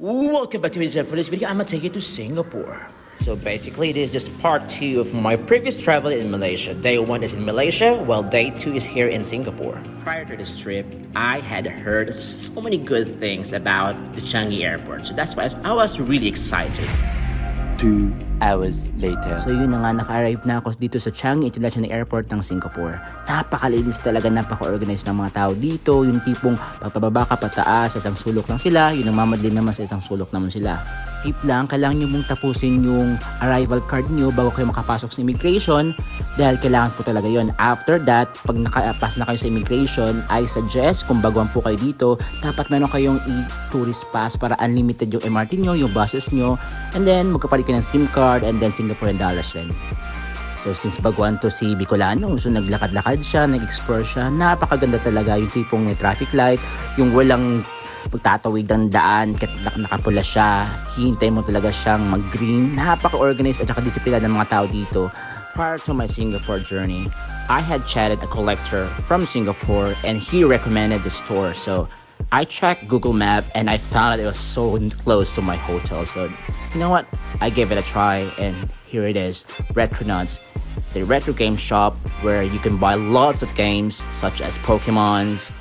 Welcome back to me. For this video, I'm gonna take you to Singapore. So basically, this is just part 2 of my previous travel in Malaysia. Day 1 is in Malaysia, while day 2 is here in Singapore. Prior to this trip, I had heard so many good things about the Changi airport. So that's why I was really excited. 2 hours later. So yun na nga, naka-arrive na ako dito sa Changi International Airport ng Singapore. Napakalinis talaga, napaka-organized ng mga tao dito. Yung tipong pagpababa ka pataas, sa isang sulok lang sila. Yung nagmamadali naman sa isang sulok naman sila. Tip lang, kailangan nyo mong tapusin yung arrival card nyo bago kayo makapasok sa immigration dahil kailangan po talaga yon. After that, pag nakapas na kayo sa immigration, I suggest kung baguhan po kayo dito, dapat meron kayong tourist pass para unlimited yung MRT nyo, yung buses nyo, and then magkapalit kayo ng SIM card and then Singaporean dollars rin. So since baguhan to si Bicolano, so naglakad-lakad siya, nag-explore siya, napakaganda talaga yung tipong may traffic light, yung walang pagtatawid ng daan, nakapula siya, hihintay mo talaga siyang mag-green, napaka-organized at saka disiplinado ng mga tao dito. Prior to my Singapore journey, I had chatted a collector from Singapore and he recommended the store. So I checked Google Map and I found that it was so close to my hotel. So you know what? I gave it a try and here it is, Retronauts, the retro game shop where you can buy lots of games such as Pokemons,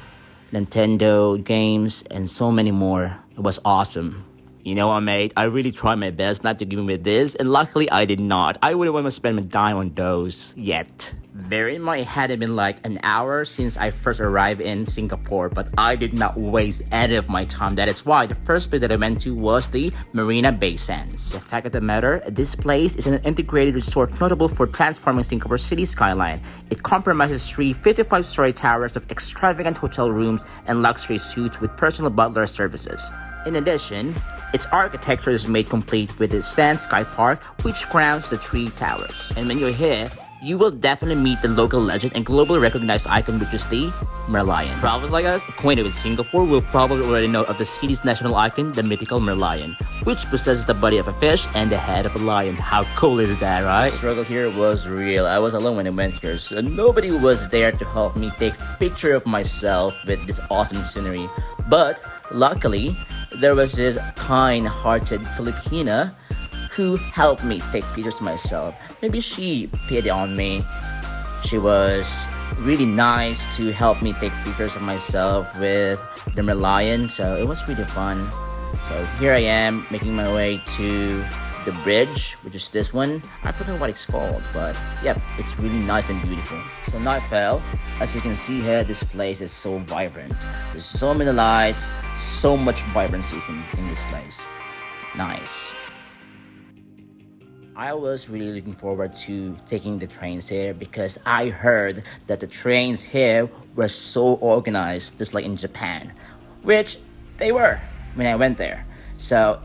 Nintendo games, and so many more. It was awesome. You know what, mate? I really tried my best not to give me this, and luckily I did not. I wouldn't want to spend my dime on those yet. Bear in mind, it had been like an hour since I first arrived in Singapore, but I did not waste any of my time. That is why the first place that I went to was the Marina Bay Sands. The fact of the matter, this place is an integrated resort notable for transforming Singapore city skyline. It compromises 3 55-story towers of extravagant hotel rooms and luxury suites with personal butler services. In addition, its architecture is made complete with the Sand Sky Park, which crowns the 3 towers. And when you're here, you will definitely meet the local legend and globally recognized icon, which is the Merlion. Travelers like us acquainted with Singapore will probably already know of the city's national icon, the mythical Merlion, which possesses the body of a fish and the head of a lion. How cool is that, right? The struggle here was real. I was alone when I went here, so nobody was there to help me take a picture of myself with this awesome scenery. But luckily, there was this kind-hearted Filipina who helped me take pictures of myself. Maybe she pitied on me. She was really nice to help me take pictures of myself with the Merlion, so it was really fun. So here I am making my way to the bridge, which is this one. I forgot what it's called, but yeah, it's really nice and beautiful. So night fell. As you can see here, this place is so vibrant. There's so many lights, so much vibrancy in this place. Nice. I was really looking forward to taking the trains here because I heard that the trains here were so organized, just like in Japan, which they were when I went there. So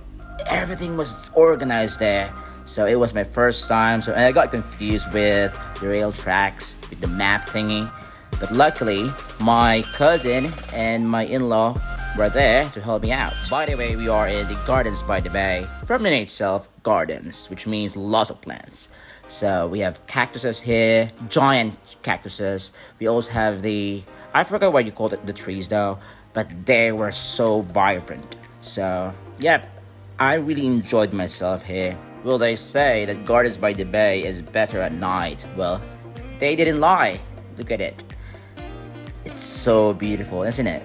everything was organized there. So it was my first time, so I got confused with the rail tracks, with the map thingy. But luckily, my cousin and my in-law were there to help me out. By the way, we are in the Gardens by the Bay. From the name itself, gardens, which means lots of plants. So we have cactuses here, giant cactuses. We also have I forgot what you called it, the trees though, but they were so vibrant. So, yeah, I really enjoyed myself here. Well, they say that Gardens by the Bay is better at night. Well, they didn't lie. Look at it. It's so beautiful, isn't it?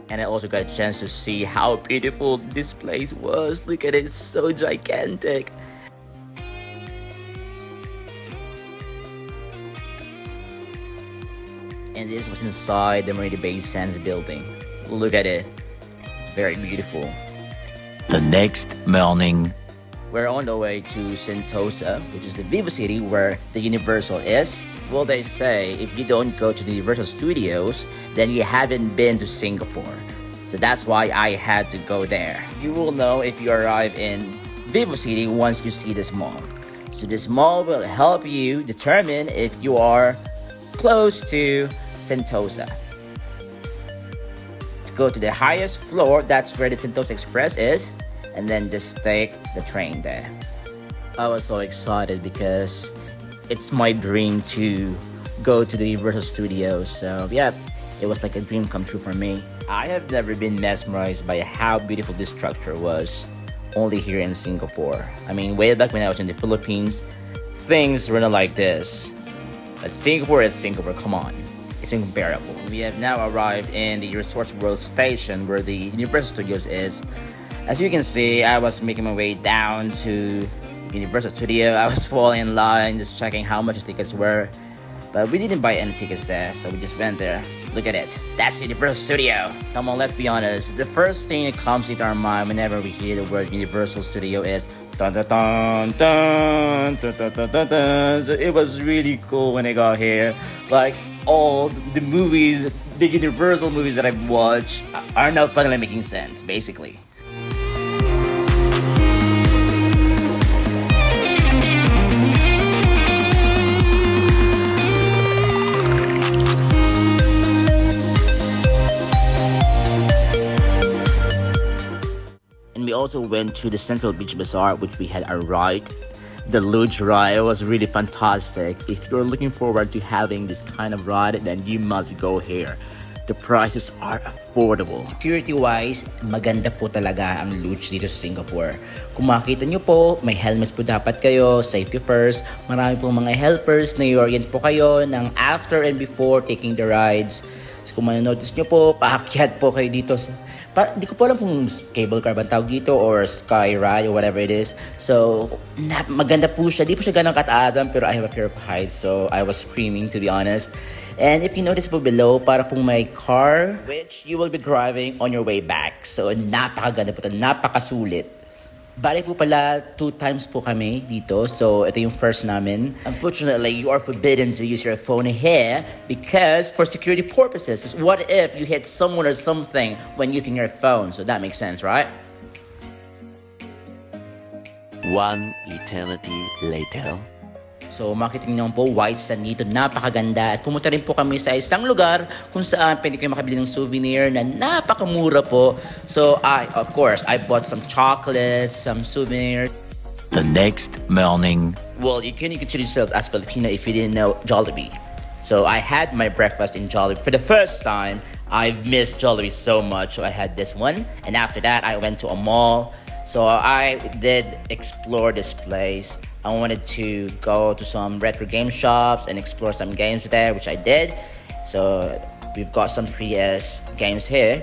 And I also got a chance to see how beautiful this place was. Look at it, it's so gigantic. And this was inside the Marina Bay Sands building. Look at it. It's very beautiful. The next morning. We're on the way to Sentosa, which is the Vivo City where the Universal is. Well, they say if you don't go to the Universal Studios, then you haven't been to Singapore. So that's why I had to go there. You will know if you arrive in Vivo City once you see this mall. So this mall will help you determine if you are close to Sentosa. To go to the highest floor, that's where the Sentosa Express is, and then just take the train there. I was so excited because it's my dream to go to the Universal Studios. So yeah, It was like a dream come true for me. I have never been mesmerized by how beautiful this structure was, only here in Singapore. I mean, way back when I was in the Philippines, things were not like this. But Singapore is Singapore, come on. It's incomparable. We have now arrived in the Resorts World Station where the Universal Studios is. As you can see, I was making my way down to Universal Studio. I was falling in line, just checking how much the tickets were. But we didn't buy any tickets there, so we just went there. Look at it. That's Universal Studio. Come on, let's be honest. The first thing that comes into our mind whenever we hear the word Universal Studio is dun dun dun dun dun dun dun dun dun. So it was really cool when I got here. Like all the movies, the Universal movies that I've watched are now finally making sense, basically. And we also went to the Central Beach Bazaar, which we had a ride. The luge ride was really fantastic. If you're looking forward to having this kind of ride, then you must go here. The prices are affordable. Security-wise, maganda po talaga ang luge dito sa Singapore. Kung makita nyo po, may helmets po dapat kayo, safety first. Marami po mga helpers na i-orient po kayo ng after and before taking the rides. So kung manonotice nyo po, paakyat po kayo dito. Hindi ko po alam kung cable car ba tawag dito or sky ride or whatever it is. So, maganda po siya. Di po siya ganang kataasan pero I have a fear of heights, so I was screaming, to be honest. And if you notice po below, para pong may car which you will be driving on your way back. So, napakaganda po ito. Napakasulit. Bali po pala 2 times po kami dito. So, ito yung first namin. Unfortunately, you are forbidden to use your phone here because for security purposes. What if you hit someone or something when using your phone? So that makes sense, right? One eternity later. So makita niyo po, white sand dito, napakaganda. At pumunta rin po kami sa isang lugar kung saan pwede kayo makabili ng souvenir na napakamura po. So of course, I bought some chocolates, some souvenir. The next morning. Well, you can consider yourself as Filipino if you didn't know Jollibee. So I had my breakfast in Jollibee. For the first time, I've missed Jollibee so much. So I had this one. And after that, I went to a mall. So I did explore this place. I wanted to go to some retro game shops and explore some games there, which I did. So we've got some 3DS games here.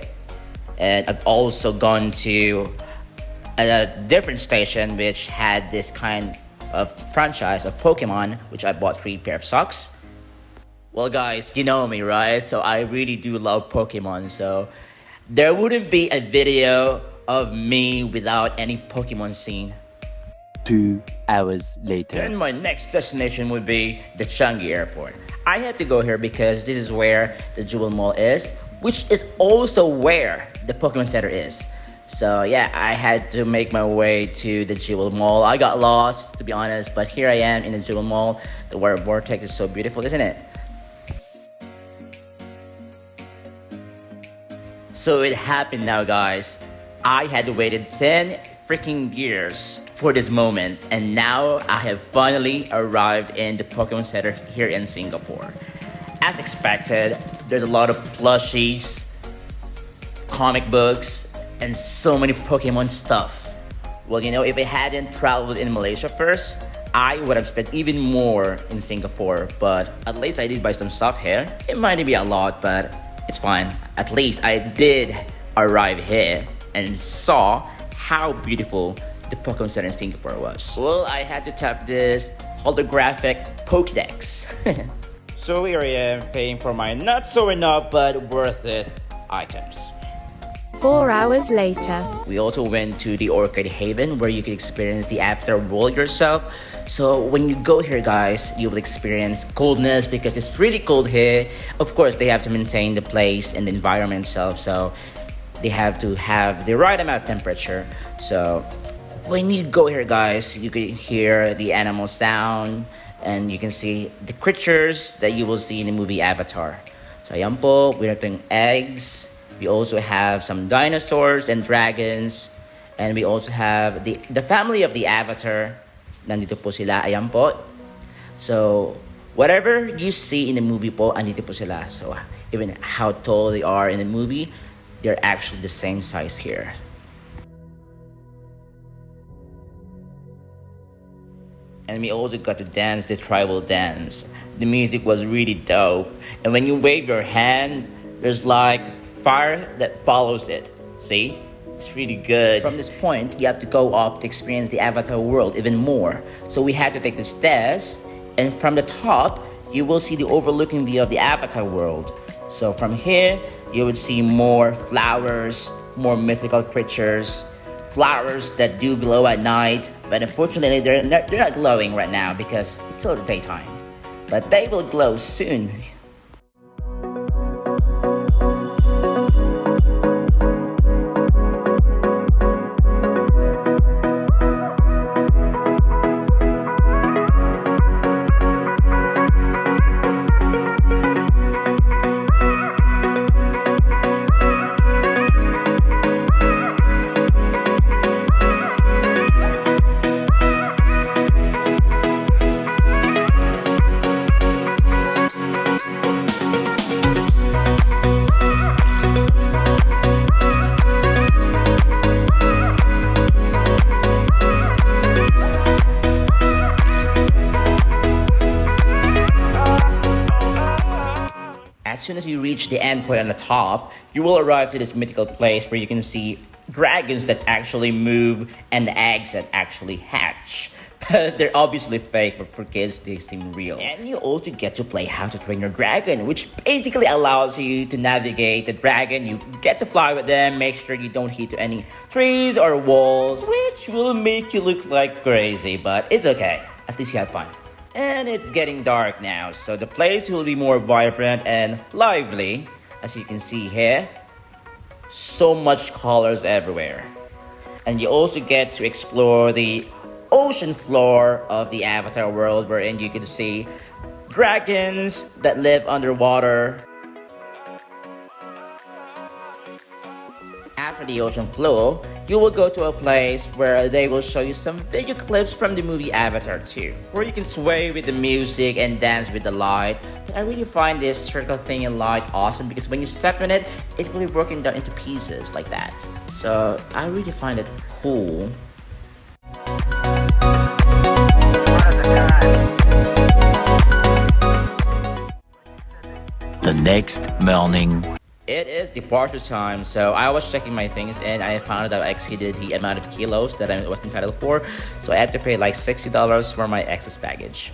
And I've also gone to a different station which had this kind of franchise of Pokemon, which I bought 3 pair of socks. Well guys, you know me, right? So I really do love Pokemon. So there wouldn't be a video of me without any Pokemon scene. 2 hours later. And my next destination would be the Changi Airport. I had to go here because this is where the Jewel Mall is, which is also where the Pokemon Center is. So yeah, I had to make my way to the Jewel Mall. I got lost, to be honest, but here I am in the Jewel Mall. The water vortex is so beautiful, isn't it? So it happened now, guys. I had waited 10 freaking years for this moment, and now I have finally arrived in the Pokemon Center here in Singapore. As expected, there's a lot of plushies, comic books, and so many Pokemon stuff. Well, you know, if I hadn't traveled in Malaysia first, I would have spent even more in Singapore, but at least I did buy some stuff here. It might be a lot, but it's fine. At least I did arrive here and saw how beautiful the Pokemon Center in Singapore was. Well, I had to tap this holographic Pokédex. So here I am paying for my not so enough but worth it items. 4 hours later. We also went to the Orchid Haven where you can experience the afterworld yourself. So when you go here, guys, you will experience coldness because it's really cold here. Of course, they have to maintain the place and the environment itself, so they have to have the right amount of temperature. So when you go here, guys, you can hear the animal sound and you can see the creatures that you will see in the movie Avatar. So ayan po, we have eggs. We also have some dinosaurs and dragons. And we also have the family of the Avatar. Nandito po sila, ayan po. So Whatever you see in the movie po, andito po sila. So even how tall they are in the movie, they're actually the same size here. And we also got to dance the tribal dance. The music was really dope. And when you wave your hand, there's like fire that follows it. See? It's really good. From this point, you have to go up to experience the Avatar world even more. So we had to take the stairs, and from the top, you will see the overlooking view of the Avatar world. So from here, you would see more flowers, more mythical creatures, flowers that do glow at night, but unfortunately they're not glowing right now because it's still the daytime. But they will glow soon. As soon as you reach the end point on the top, you will arrive to this mythical place where you can see dragons that actually move and eggs that actually hatch. But they're obviously fake, but for kids, they seem real. And you also get to play How to Train Your Dragon, which basically allows you to navigate the dragon. You get to fly with them, make sure you don't hit any trees or walls, which will make you look like crazy, but it's okay. At least you have fun. And it's getting dark now, so the place will be more vibrant and lively. As you can see here, so much colors everywhere. And you also get to explore the ocean floor of the Avatar world, wherein you can see dragons that live underwater. After the ocean floor, you will go to a place where they will show you some video clips from the movie Avatar 2, where you can sway with the music and dance with the light. But I really find this circle thing in light awesome because when you step in it, it will be broken down into pieces like that. So I really find it cool. The next morning. It is departure time, so I was checking my things and I found out I exceeded the amount of kilos that I was entitled for, so I had to pay like $60 for my excess baggage.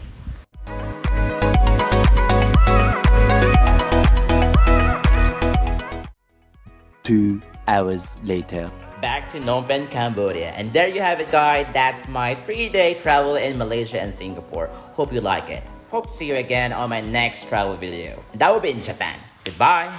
2 hours later. Back to Phnom Penh, Cambodia, and there you have it, guys. That's my 3-day travel in Malaysia and Singapore. Hope you like it. Hope to see you again on my next travel video. That will be in Japan. Goodbye.